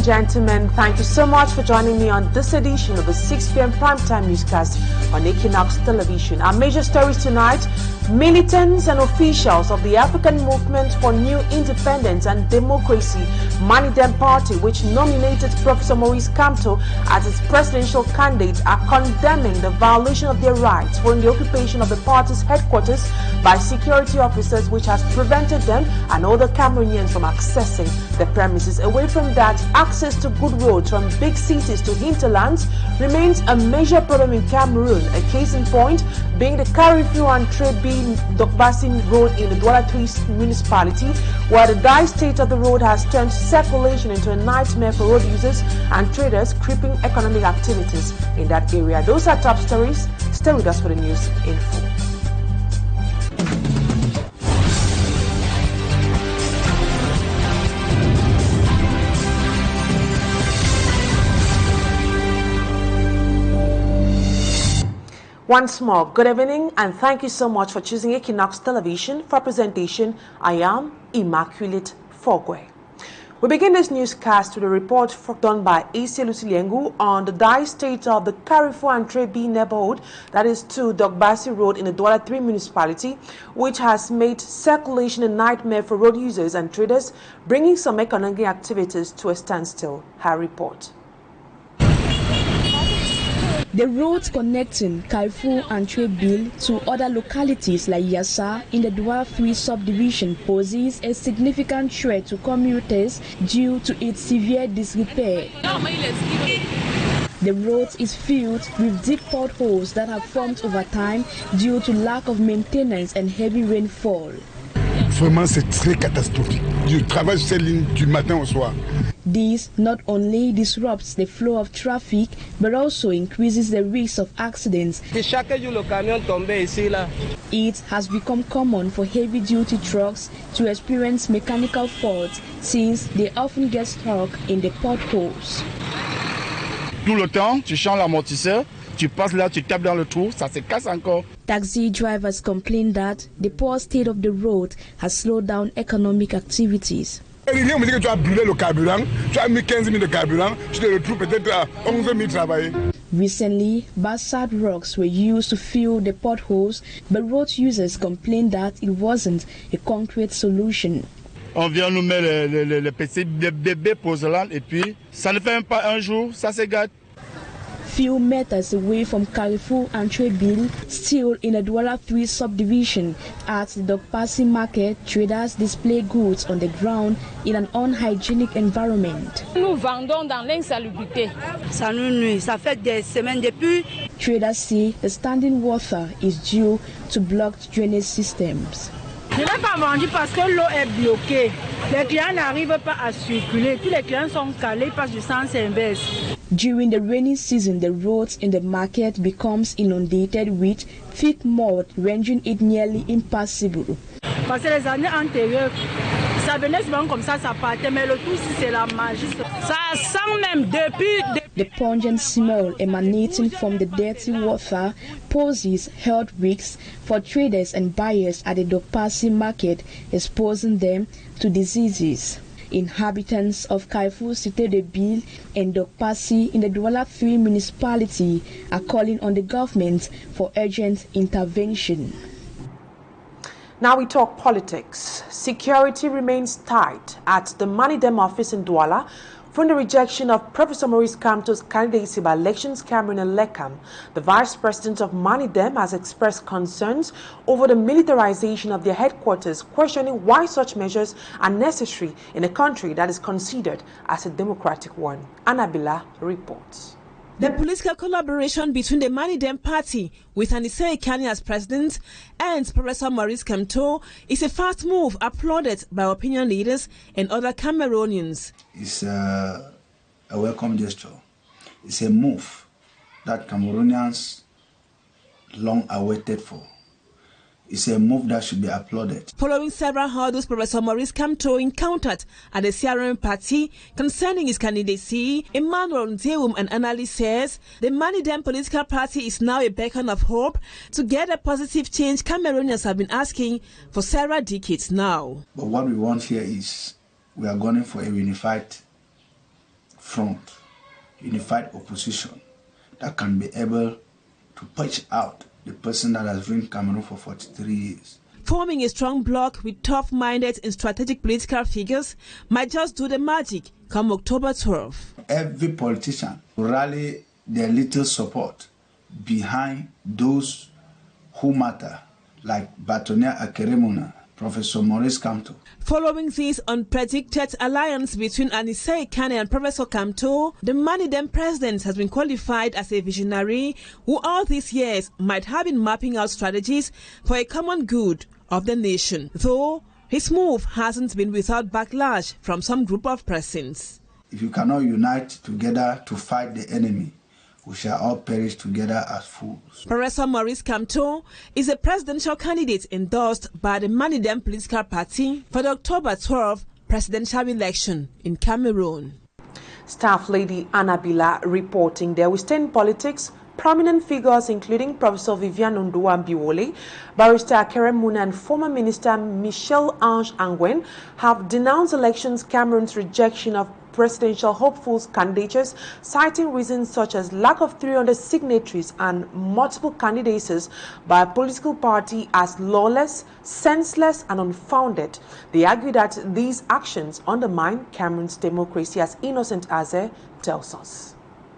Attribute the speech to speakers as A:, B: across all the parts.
A: gentlemen, thank you so much for joining me on this edition of the 6 p.m. primetime newscast on Equinoxe television. Our major stories tonight: militants and officials of the African Movement for New Independence and Democracy, MANIDEM party, which nominated Professor Maurice Kamto as its presidential candidate, are condemning the violation of their rights following the occupation of the party's headquarters by security officers, which has prevented them and other Cameroonians from accessing the premises. Away from that, access to good roads from big cities to hinterlands remains a major problem in Cameroon. A case in point being the Carrefour and Trebi Dokbasin Road in the Douala 3 municipality, where the dire state of the road has turned circulation into a nightmare for road users and traders, crippling economic activities in that area. Those are top stories. Stay with us for the news in full. Once more, good evening and thank you so much for choosing Equinoxe Television for presentation. I am Immaculate Fogwe. We begin this newscast with a report done by A.C. Lucilengu on the dire state of the Carrefour and Trebi neighborhood, that is 2 Dogbasi Road in the Douala 3 municipality, which has made circulation a nightmare for road users and traders, bringing some economic activities to a standstill. Her report.
B: The roads connecting Carrefour and Trebi to other localities like Yassa in the Douala 3 subdivision poses a significant threat to commuters due to its severe disrepair. The road is filled with deep potholes that have formed over time due to lack of maintenance and heavy rainfall.
C: Vraiment, c'est très catastrophique. Je travaille sur cette ligne du matin au soir.
B: This not only disrupts the flow of traffic, but also increases the risk of accidents. It has become common for heavy-duty trucks to experience mechanical faults since they often get stuck in the potholes.
D: Tout le temps, tu changes l'amortisseur, tu passes là, tu tapes dans le trou, ça se casse encore.
B: Taxi drivers complain that the poor state of the road has slowed down economic activities.
C: On me dit que tu as brûlé le carburant, tu as mis 15 000 de carburant, je te retrouve peut-être à 11 000 travailler.
B: Recently, basalt rocks were used to fill the potholes, but road users complained that it wasn't a concrete solution.
D: On vient nous mettre les petits bébés porcelaine et puis ça ne fait même pas un jour, ça se gâte.
B: Few meters away from Carrefour and Trebi, still in the Douala 3 subdivision, at the Dokpasi market, traders display goods on the ground in an unhygienic environment.
E: Nous vendons dans l'insalubrité.
F: Ça nous nuit, ça fait des semaines depuis.
B: Traders say the standing water is due to blocked drainage systems.
F: Je n'ai pas vendu parce que l'eau est bloquée. Les clients n'arrivent pas à circuler. Tous les clients sont calés, ils passent du sens inverse.
B: During the rainy season, the roads in the market becomes inundated with thick mud, rendering it nearly impassable.
F: Parce que les années antérieures, ça venait souvent comme ça partait, mais le tout c'est la magie. Ça sent même depuis.
B: The pungent smell emanating from the dirty water poses health risks for traders and buyers at the Dokpasi market, exposing them to diseases. Inhabitants of Carrefour, Cité de Ville and Dokpasi in the Douala 3 municipality are calling on the government for urgent intervention.
A: Now we talk politics. Security remains tight at the MANIDEM office in Douala from the rejection of Professor Maurice Kamto's candidacy by elections Cameroon and Lekam. The vice president of MANIDEM has expressed concerns over the militarization of their headquarters, questioning why such measures are necessary in a country that is considered as a democratic one. Annabella reports.
G: The political collaboration between the MANIDEM party with Anise Ekani as president and Professor Maurice Kamto is a fast move applauded by opinion leaders and other Cameroonians.
H: It's a welcome gesture. It's a move that Cameroonians long awaited for. It's a move that should be applauded.
G: Following several hurdles Professor Maurice Kamto encountered at the CRM party concerning his candidacy, Emmanuel Ndeum, an analyst, says the MANIDEM political party is now a beacon of hope to get a positive change Cameroonians have been asking for several decades now.
H: But what we want here is we are going for a unified front, unified opposition that can be able to push out the person that has ruled Cameroon for 43 years.
G: Forming a strong bloc with tough-minded and strategic political figures might just do the magic come October 12.
H: Every politician will rally their little support behind those who matter, like Batonia Akeremuna, Professor Maurice Kamto.
G: Following this unpredicted alliance between Anissé Kane and Professor Kamto, the Manidem president has been qualified as a visionary who all these years might have been mapping out strategies for a common good of the nation, though his move hasn't been without backlash from some group of persons.
H: If you cannot unite together to fight the enemy, we shall all perish together as fools.
G: Professor Maurice Kamto is a presidential candidate endorsed by the Manidem political party for the October 12 presidential election in Cameroon.
A: Staff Lady Annabila reporting there. We stay in politics. Prominent figures including Professor Viviane Ondoa-Biwole, Barrister Akere Muna and former Minister Michel-Ange Angwen have denounced elections Cameroon's rejection of presidential hopefuls candidatures, citing reasons such as lack of 300 signatories and multiple candidacies by a political party as lawless, senseless and unfounded. They argue that these actions undermine Cameroon's democracy, as Innocent Aze tells us.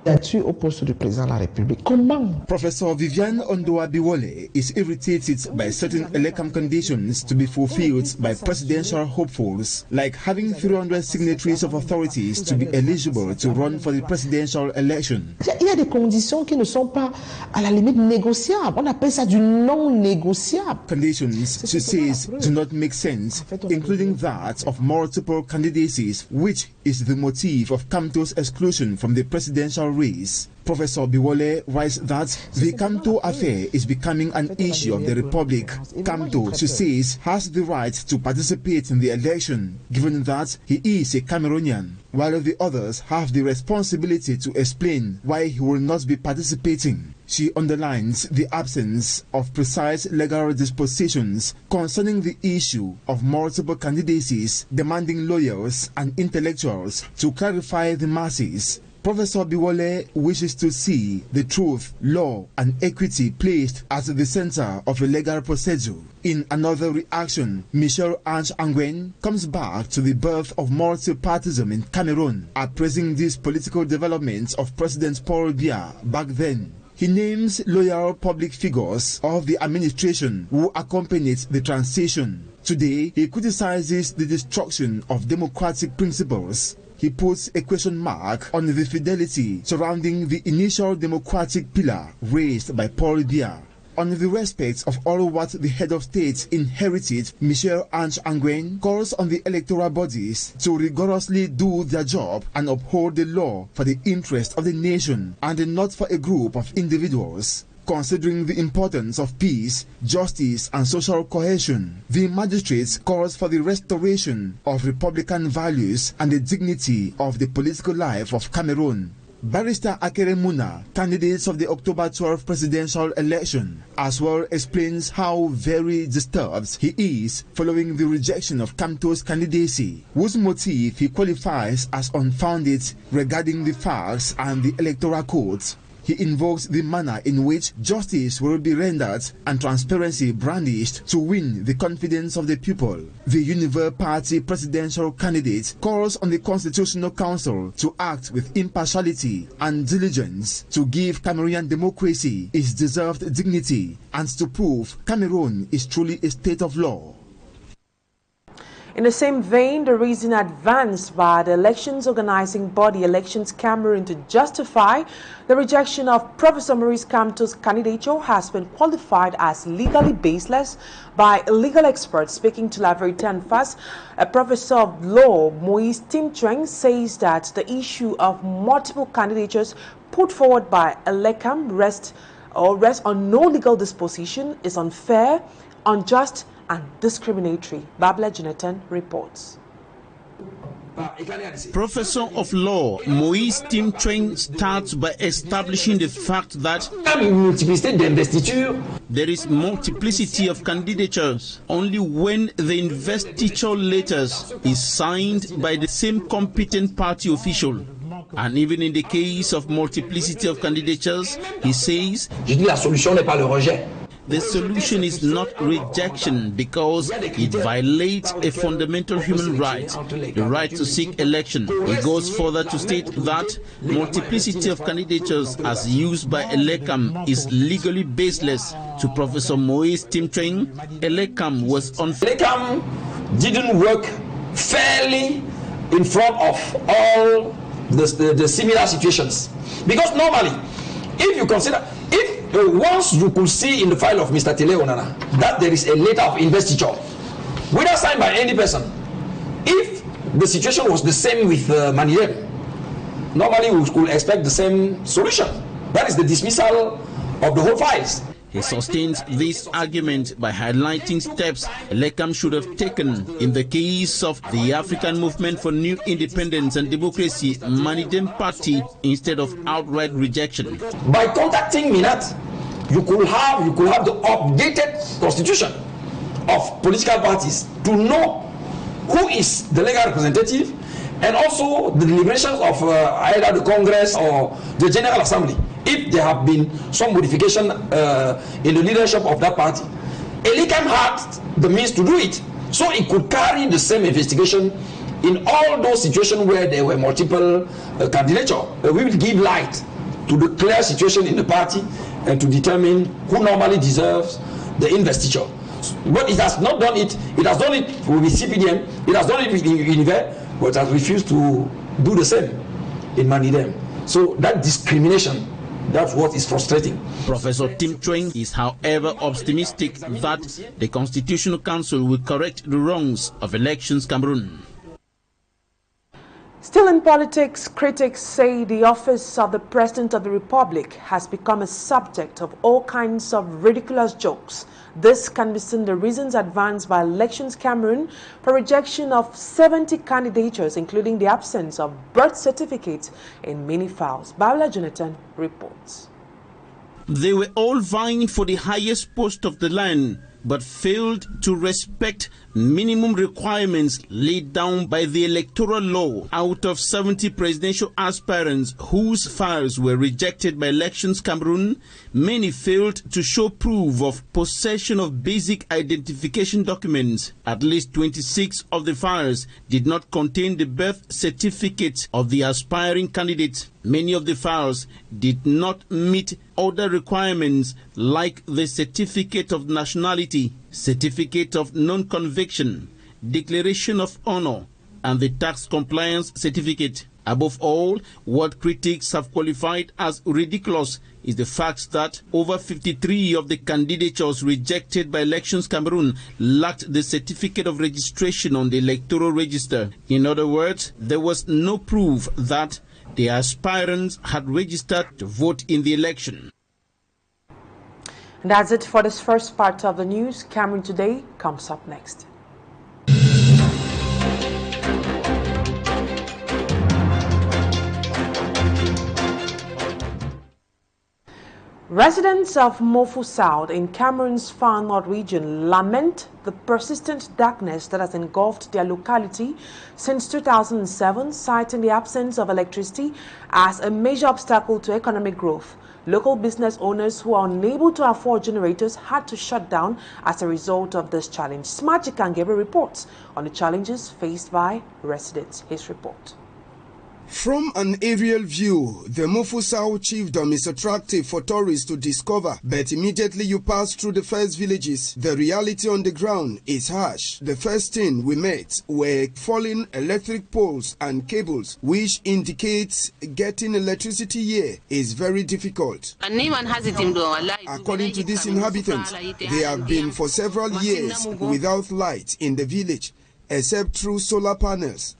I: Opposed to the President of the Republic. Comment?
J: Professor Viviane Ondoa-Biwole is irritated by certain electoral conditions to be fulfilled by presidential hopefuls, like having 300 signatories of authorities to be eligible to run for the presidential election.
I: Il y a des conditions qui ne sont pas à la limite négociables. On appelle ça du non négociable.
J: Conditions, she says, do not make sense, including that of multiple candidacies, which is the motive of Kamto's exclusion from the presidential race. Professor Biwole writes that the Kamto affair is becoming an issue of the Republic. Kamto, she says, has the right to participate in the election, given that he is a Cameroonian, while the others have the responsibility to explain why he will not be participating. She underlines the absence of precise legal dispositions concerning the issue of multiple candidacies, demanding lawyers and intellectuals to clarify the masses. Professor Biwole wishes to see the truth, law and equity placed at the center of a legal procedure. In another reaction, Michel-Ange Angwen comes back to the birth of multipartism in Cameroon, appraising these political developments of President Paul Biya back then. He names loyal public figures of the administration who accompanied the transition. Today, he criticizes the destruction of democratic principles. He puts a question mark on the fidelity surrounding the initial democratic pillar raised by Paul Biya. On the respect of all what the head of state inherited, Michel-Ange Angwen calls on the electoral bodies to rigorously do their job and uphold the law for the interest of the nation and not for a group of individuals. Considering the importance of peace, justice and social cohesion, the magistrate calls for the restoration of republican values and the dignity of the political life of Cameroon. Barrister Akere Muna, candidate of the October 12 presidential election, as well explains how very disturbed he is following the rejection of Kamto's candidacy, whose motive he qualifies as unfounded regarding the facts and the electoral code. He invokes the manner in which justice will be rendered and transparency brandished to win the confidence of the people. The Univer Party presidential candidate calls on the Constitutional Council to act with impartiality and diligence to give Cameroonian democracy its deserved dignity and to prove Cameroon is truly a state of law.
A: In the same vein, the reason advanced by the elections organizing body Elections Cameroon to justify the rejection of Professor Maurice Kamto's candidature has been qualified as legally baseless by legal experts. Speaking to La Verite en Face, a professor of law, Moise Timchweng, says that the issue of multiple candidatures put forward by Elecam rests on no legal disposition, is unfair, unjust, and discriminatory. Babla Jonathan reports.
K: Professor of Law Moise Timchweng starts by establishing the fact that there is multiplicity of candidatures only when the investiture letters is signed by the same competent party official. And even in the case of multiplicity of candidatures, he says,
L: Je dis la solution n'est pas le rejet.
K: The solution is not rejection because it violates a fundamental human right, the right to seek election. He goes further to state that multiplicity of candidatures as used by Elekam is legally baseless. To Professor Moise Timtrain, Elekam was unfair.
L: Elekam didn't work fairly in front of all the similar situations. Because normally, if you consider, once you could see in the file of Mr. Tele Onana that there is a letter of investiture, whether signed by any person, if the situation was the same with Manilem, normally we could expect the same solution. That is the dismissal of the whole files.
K: He sustains this argument by highlighting steps Elekam should have taken in the case of the African Movement for New Independence and Democracy Manidem Party instead of outright rejection.
L: By contacting Minat, you could have the updated constitution of political parties to know who is the legal representative and also the deliberations of either the Congress or the General Assembly, if there have been some modification in the leadership of that party. Elekam had the means to do it, so it could carry the same investigation in all those situations where there were multiple candidatures. We will give light to the clear situation in the party and to determine who normally deserves the investiture. But it has not done it. It has done it with CPDM, it has done it with Univer, but has refused to do the same in Manidem. So that discrimination, that's what is frustrating.
K: Professor Tim Train is, however, optimistic that the Constitutional Council will correct the wrongs of elections Cameroon.
A: Still in politics, critics say the office of the President of the Republic has become a subject of all kinds of ridiculous jokes. This can be seen the reasons advanced by Elections Cameroon for rejection of 70 candidatures, including the absence of birth certificates in many files. Baula Jonathan reports.
K: They were all vying for the highest post of the land, but failed to respect minimum requirements laid down by the electoral law. Out of 70 presidential aspirants whose files were rejected by Elections Cameroon, many failed to show proof of possession of basic identification documents. At least 26 of the files did not contain the birth certificate of the aspiring candidate. Many of the files did not meet other requirements like the certificate of nationality, certificate of non-conviction, declaration of honor, and the tax compliance certificate. Above all, what critics have qualified as ridiculous is the fact that over 53 of the candidatures rejected by Elections Cameroon lacked the certificate of registration on the electoral register. In other words, there was no proof that the aspirants had registered to vote in the election.
A: And that's it for this first part of the news. Cameroon Today comes up next. Residents of Mofu South in Cameroon's far north region lament the persistent darkness that has engulfed their locality since 2007, citing the absence of electricity as a major obstacle to economic growth. Local business owners who are unable to afford generators had to shut down as a result of this challenge. Smart Jikangebe reports on the challenges faced by residents. His report.
M: From an aerial view, the Mofu South chiefdom is attractive for tourists to discover, but immediately you pass through the first villages, the reality on the ground is harsh. The first thing we met were falling electric poles and cables, which indicates getting electricity here is very difficult. According to these inhabitants, they have been for several years without light in the village, except through solar panels.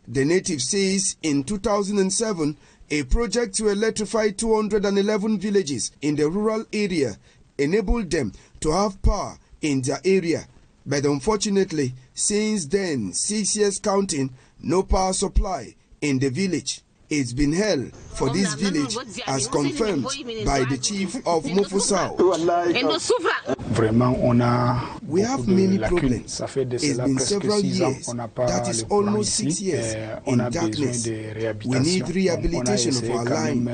M: The native says in 2007, a project to electrify 211 villages in the rural area enabled them to have power in their area. But unfortunately, since then, 6 years counting, no power supply in the village. It's been hell for this village, as confirmed by the chief of Mofu South. We have many problems. It's been several years, that is almost 6 years, in darkness. We need rehabilitation of our line.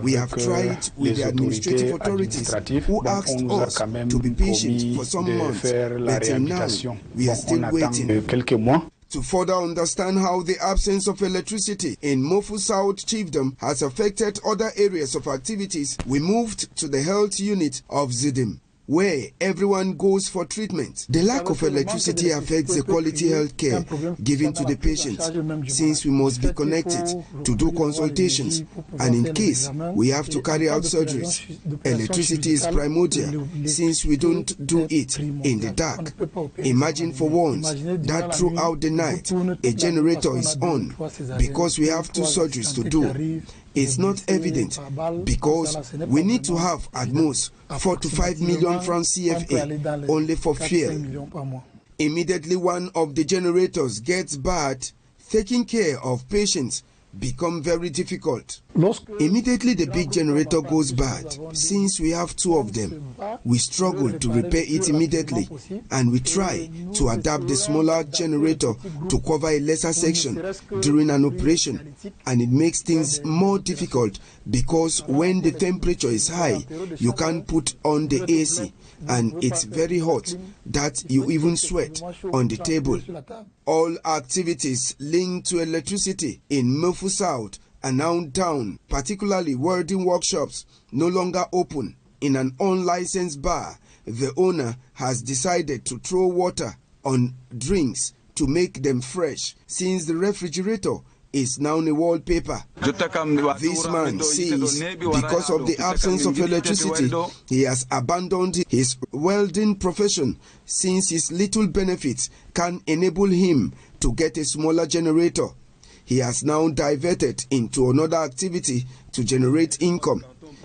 M: We have tried with the administrative authorities who asked us to be patient for some months, but till now, we are still waiting. To further understand how the absence of electricity in Mofu South Chiefdom has affected other areas of activities, we moved to the health unit of Zidim, where everyone goes for treatment. The lack of electricity affects the quality health care given to the patients, since we must be connected to do consultations, and in case we have to carry out surgeries. Electricity is primordial, since we don't do it in the dark. Imagine for once that throughout the night a generator is on, because we have 2 surgeries to do. It's not evident, because we need to have at most 4 to 5 million francs CFA only for fuel. Immediately one of the generators gets bad, taking care of patients become very difficult. Immediately the big generator goes bad. Since we have 2 of them, we struggle to repair it immediately, and we try to adapt the smaller generator to cover a lesser section during an operation, and it makes things more difficult, because when the temperature is high, you can't put on the AC, and it's very hot that you even sweat on the table. All activities linked to electricity in Mofu South are now down, particularly welding workshops no longer open. In an unlicensed bar, the owner has decided to throw water on drinks to make them fresh, since the refrigerator is now a wallpaper. This man says because of the absence of electricity, he has abandoned his welding profession, since his little benefits can enable him to get a smaller generator. He has now diverted into another activity to generate income.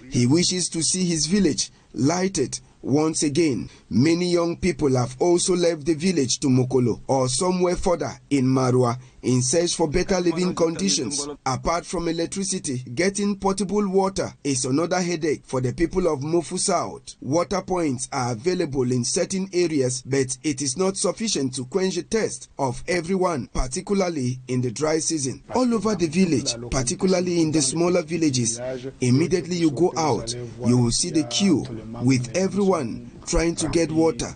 M: He wishes to see his village lighted once again. Many young people have also left the village to Mokolo or somewhere further in Marwa in search for better living conditions. Apart from electricity, getting potable water is another headache for the people of Mofu South. Water points are available in certain areas, but it is not sufficient to quench the thirst of everyone, particularly in the dry season. All over the village, particularly in the smaller villages, immediately you go out, you will see the queue with everyone trying to get water.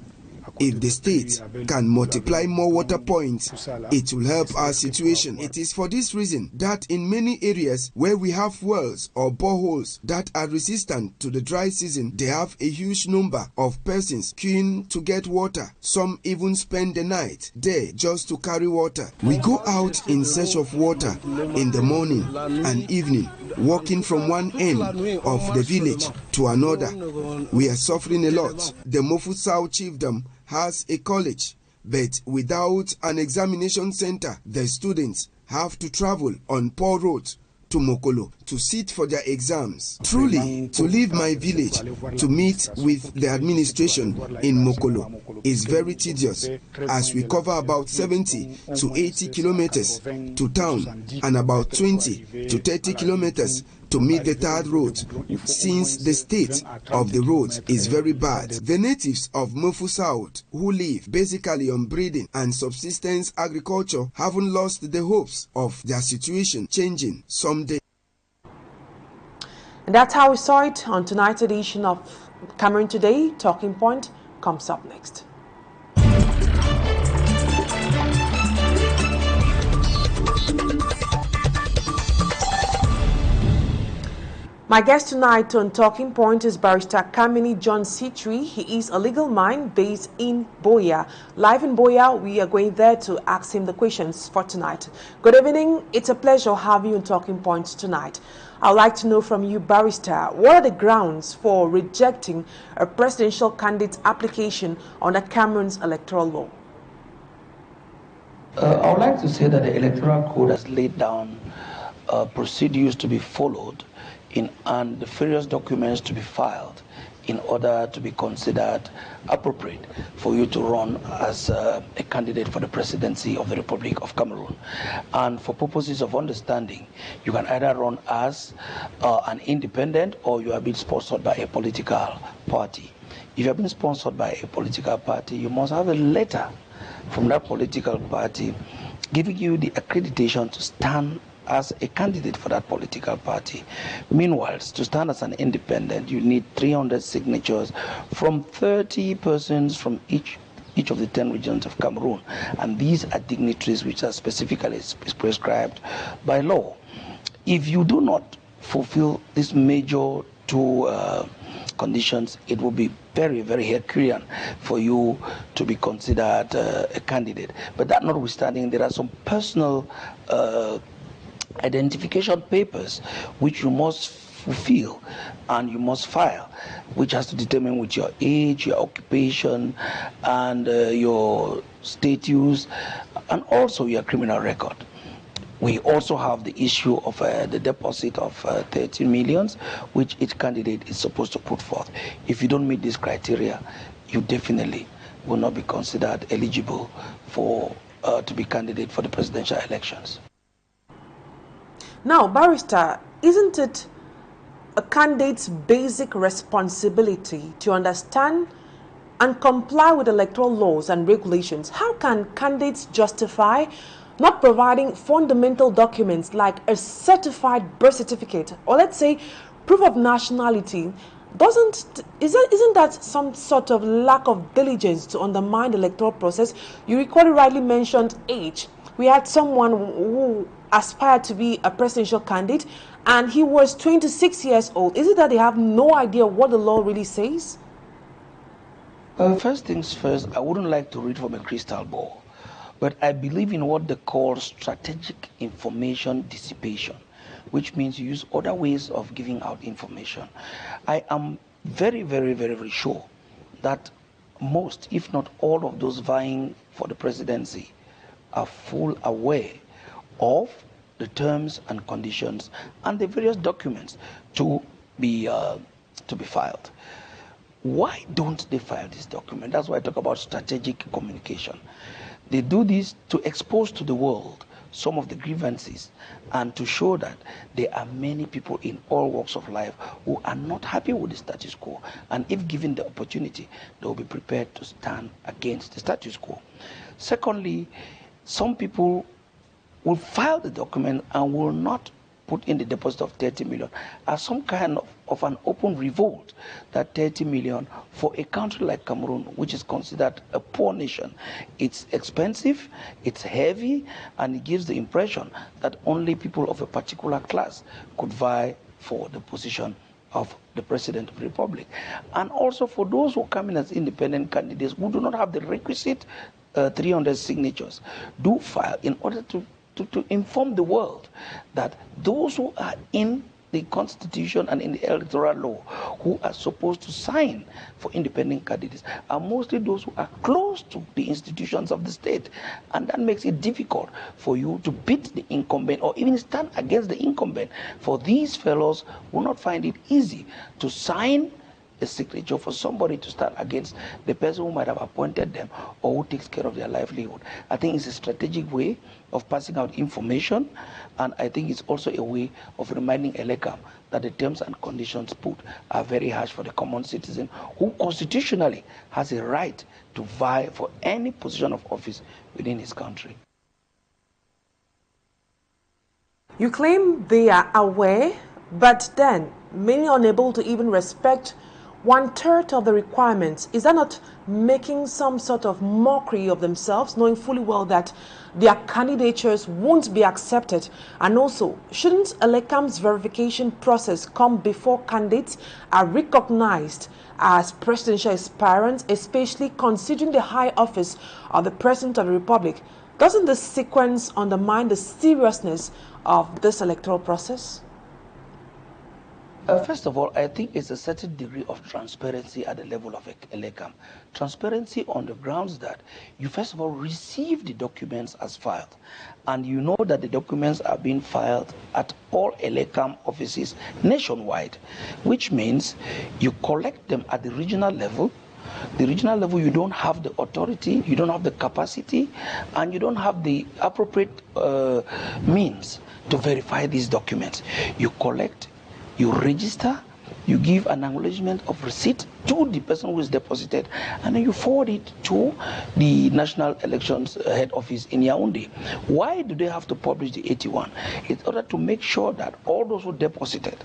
M: If the state can multiply more water points, it will help our situation. It is for this reason that in many areas where we have wells or boreholes that are resistant to the dry season, they have a huge number of persons queuing to get water. Some even spend the night there just to carry water. We go out in search of water in the morning and evening, walking from one end of the village to another. We are suffering a lot. The Mofu South Chiefdom has a college, but without an examination center, the students have to travel on poor roads to Mokolo to sit for their exams. Truly, to leave my village to meet with the administration in Mokolo is very tedious, as we cover about 70 to 80 kilometers to town and about 20 to 30 kilometers to meet the third road, since the state of the road is very bad. The natives of Mofu South, who live basically on breeding and subsistence agriculture, haven't lost the hopes of their situation changing someday.
A: And that's how we saw it on tonight's edition of Cameroon Today. Talking Point comes up next. My guest tonight on Talking Point is Barrister KAMENI John SICHUI. He is a legal mind based in Boya. Live in Boya, we are going there to ask him the questions for tonight. Good evening. It's a pleasure having you on Talking Point tonight. I'd like to know from you, Barrister, what are the grounds for rejecting a presidential candidate's application under Cameroon's electoral law?
N: I would like to say that the Electoral Code has laid down procedures to be followed and the various documents to be filed in order to be considered appropriate for you to run as a candidate for the presidency of the Republic of Cameroon. And for purposes of understanding, you can either run as an independent or you are being sponsored by a political party. If you have been sponsored by a political party, you must have a letter from that political party giving you the accreditation to stand as a candidate for that political party. Meanwhile, to stand as an independent, you need 300 signatures from 30 persons from each of the 10 regions of Cameroon. And these are dignitaries which are specifically prescribed by law. If you do not fulfill these major two conditions, it will be very, very Herculean for you to be considered a candidate. But that notwithstanding, there are some personal identification papers which you must fulfill and you must file, which has to determine with your age, your occupation, and your status, and also your criminal record. We also have the issue of the deposit of 13 million, which each candidate is supposed to put forth. If you don't meet this criteria, you definitely will not be considered eligible for to be candidate for the presidential elections.
A: Now, Barrister, isn't it a candidate's basic responsibility to understand and comply with electoral laws and regulations? How can candidates justify not providing fundamental documents like a certified birth certificate or, let's say, proof of nationality? Isn't that some sort of lack of diligence to undermine the electoral process? You rightly mentioned age. We had someone who aspired to be a presidential candidate and he was 26 years old. Is it that they have no idea what the law really says?
N: First things first, I wouldn't like to read from a crystal ball, but I believe in what they call strategic information dissipation, which means you use other ways of giving out information. I am very, very, very, very sure that most, if not all, of those vying for the presidency are full aware of the terms and conditions and the various documents to be filed. Why don't they file this document? That's why I talk about strategic communication. They do this to expose to the world some of the grievances and to show that there are many people in all walks of life who are not happy with the status quo. And if given the opportunity, they will be prepared to stand against the status quo. Secondly, some people will file the document and will not put in the deposit of 30 million as some kind of an open revolt that 30 million for a country like Cameroon, which is considered a poor nation, it's expensive, it's heavy, and it gives the impression that only people of a particular class could vie for the position of the President of the Republic. And also for those who come in as independent candidates who do not have the requisite 300 signatures, do file in order to inform the world that those who are in the Constitution and in the electoral law who are supposed to sign for independent candidates are mostly those who are close to the institutions of the state. And that makes it difficult for you to beat the incumbent or even stand against the incumbent. For these fellows will not find it easy to sign a signature for somebody to stand against the person who might have appointed them or who takes care of their livelihood. I think it's a strategic way of passing out information, and I think it's also a way of reminding Elecam that the terms and conditions put are very harsh for the common citizen who constitutionally has a right to vie for any position of office within his country.
A: You claim they are aware, but then many unable to even respect 1/3 of the requirements. Is that not making some sort of mockery of themselves, knowing fully well that their candidatures won't be accepted? And also, shouldn't Elecam's verification process come before candidates are recognized as presidential aspirants, especially considering the high office of the President of the Republic? Doesn't this sequence undermine the seriousness of this electoral process?
N: First of all, I think it's a certain degree of transparency at the level of ELECAM. Transparency on the grounds that you first of all receive the documents as filed, and you know that the documents are being filed at all ELECAM offices nationwide, which means you collect them at the regional level. The regional level, you don't have the authority, you don't have the capacity, and you don't have the appropriate means to verify these documents. You collect, you register, you give an acknowledgement of receipt to the person who is deposited, and then you forward it to the National Elections Head Office in Yaoundé. Why do they have to publish the 81? In order to make sure that all those who deposited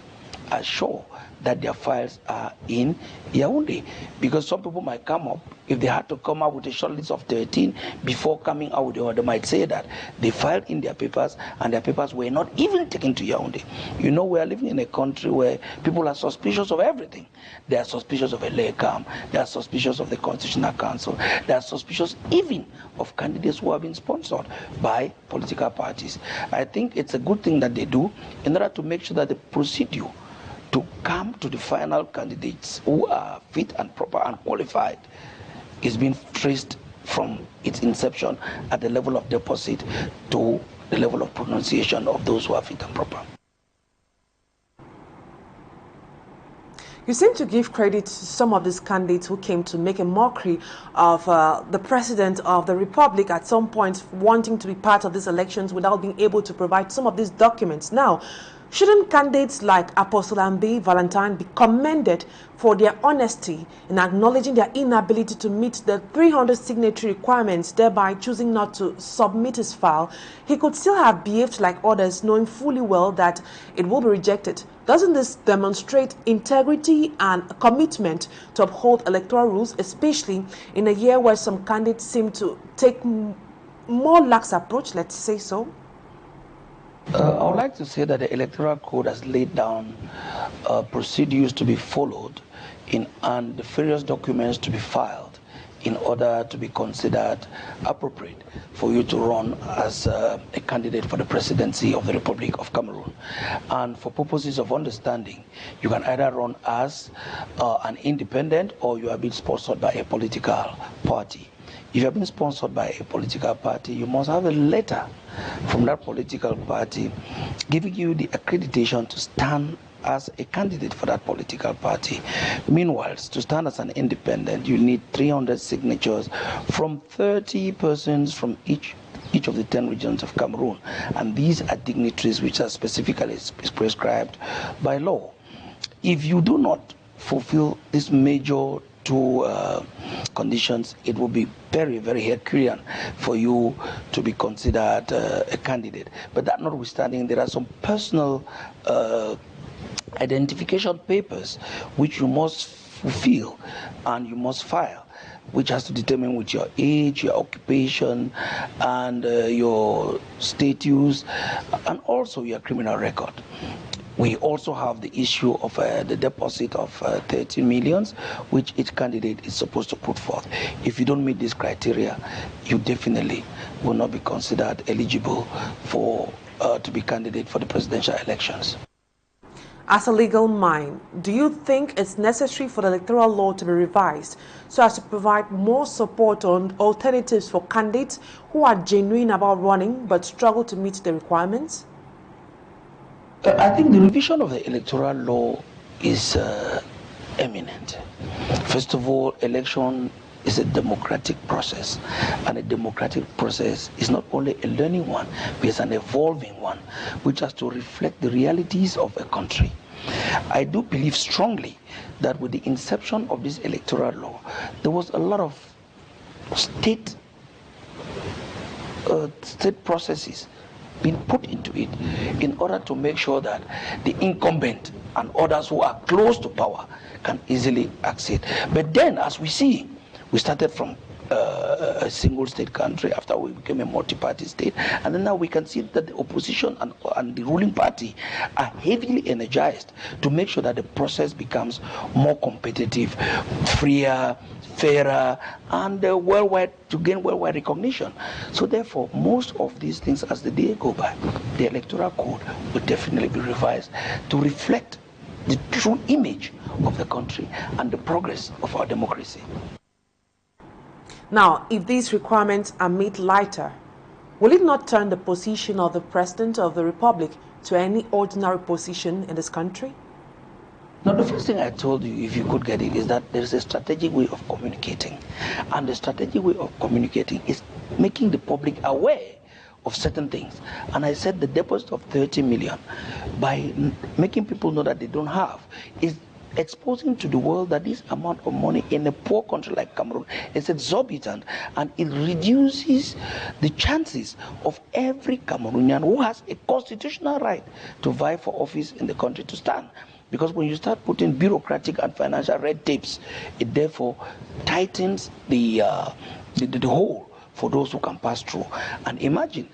N: are sure that their files are in Yaoundé. Because some people might come up, if they had to come up with a short list of 13 before coming out with the order, might say that they filed in their papers and their papers were not even taken to Yaoundé. You know, we are living in a country where people are suspicious of everything. They are suspicious of ELECAM, they are suspicious of the Constitutional Council, they are suspicious even of candidates who have been sponsored by political parties. I think it's a good thing that they do in order to make sure that the procedure to come to the final candidates who are fit and proper and qualified is being traced from its inception at the level of deposit to the level of pronunciation of those who are fit and proper.
A: You seem to give credit to some of these candidates who came to make a mockery of the President of the Republic at some point, wanting to be part of these elections without being able to provide some of these documents. Now, shouldn't candidates like Apostle Ambi Valentine be commended for their honesty in acknowledging their inability to meet the 300 signatory requirements, thereby choosing not to submit his file? He could still have behaved like others, knowing fully well that it will be rejected. Doesn't this demonstrate integrity and commitment to uphold electoral rules, especially in a year where some candidates seem to take more lax approach, let's say so?
N: I would like to say that the Electoral Code has laid down procedures to be followed and the various documents to be filed in order to be considered appropriate for you to run as a candidate for the presidency of the Republic of Cameroon. And for purposes of understanding, you can either run as an independent or you are being sponsored by a political party. If you have been sponsored by a political party, you must have a letter from that political party giving you the accreditation to stand as a candidate for that political party. Meanwhile, to stand as an independent, you need 300 signatures from 30 persons from each of the 10 regions of Cameroon. And these are dignitaries which are specifically prescribed by law. If you do not fulfill this major two conditions, it will be very, very Herculean for you to be considered a candidate. But that notwithstanding, there are some personal identification papers which you must fulfill and you must file, which has to determine with your age, your occupation, and your status, and also your criminal record. We also have the issue of the deposit of 13 million, which each candidate is supposed to put forth. If you don't meet this criteria, you definitely will not be considered eligible for to be candidate for the presidential elections.
A: As a legal mind, do you think it's necessary for the electoral law to be revised so as to provide more support on alternatives for candidates who are genuine about running but struggle to meet the requirements?
N: I think the revision of the electoral law is eminent. First of all, election is a democratic process, and a democratic process is not only a learning one, but it's an evolving one, which has to reflect the realities of a country. I do believe strongly that with the inception of this electoral law, there was a lot of state processes being put into it in order to make sure that the incumbent and others who are close to power can easily accede. But then, as we see, we started from a single state country after we became a multi-party state, and then now we can see that the opposition and the ruling party are heavily energized to make sure that the process becomes more competitive, freer, fairer, and worldwide, to gain worldwide recognition. So therefore, most of these things, as the day go by, the electoral code will definitely be revised to reflect the true image of the country and the progress of our democracy.
A: Now, if these requirements are made lighter, will it not turn the position of the President of the Republic to any ordinary position in this country?
N: Now, the first thing I told you, if you could get it, is that there is a strategic way of communicating. And the strategic way of communicating is making the public aware of certain things. And I said the deposit of 30 million, by making people know that they don't have, is exposing to the world that this amount of money in a poor country like Cameroon is exorbitant, and it reduces the chances of every Cameroonian who has a constitutional right to vie for office in the country to stand. Because when you start putting bureaucratic and financial red tapes, it therefore tightens the hole for those who can pass through. And imagine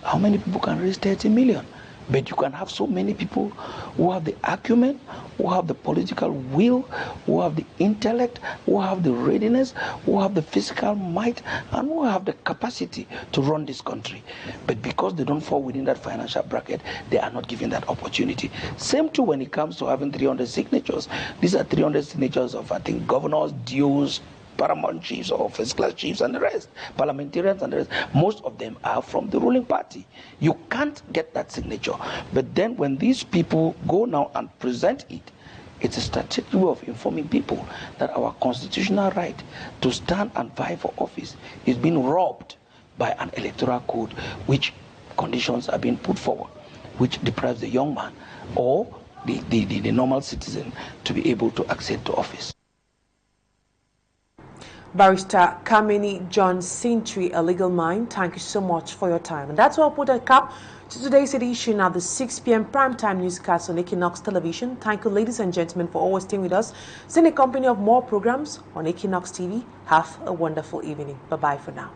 N: how many people can raise 30 million. But you can have so many people who have the acumen, who have the political will, who have the intellect, who have the readiness, who have the physical might, and who have the capacity to run this country. But because they don't fall within that financial bracket, they are not given that opportunity. Same too when it comes to having 300 signatures. These are 300 signatures of, I think, governors, DOs, paramount chiefs or first class chiefs and the rest, parliamentarians and the rest. Most of them are from the ruling party. You can't get that signature. But then when these people go now and present it, it's a strategic way of informing people that our constitutional right to stand and vie for office is being robbed by an electoral code, which conditions are being put forward, which deprives the young man or the normal citizen to be able to accede to office.
A: Barrister KAMENI John SICHUI, a legal mind, thank you so much for your time. And that's why I'll put a cap to today's edition of the 6 p.m. primetime newscast on Equinoxe Television. Thank you, ladies and gentlemen, for always staying with us. It's in the company of more programs on Equinoxe TV. Have a wonderful evening. Bye-bye for now.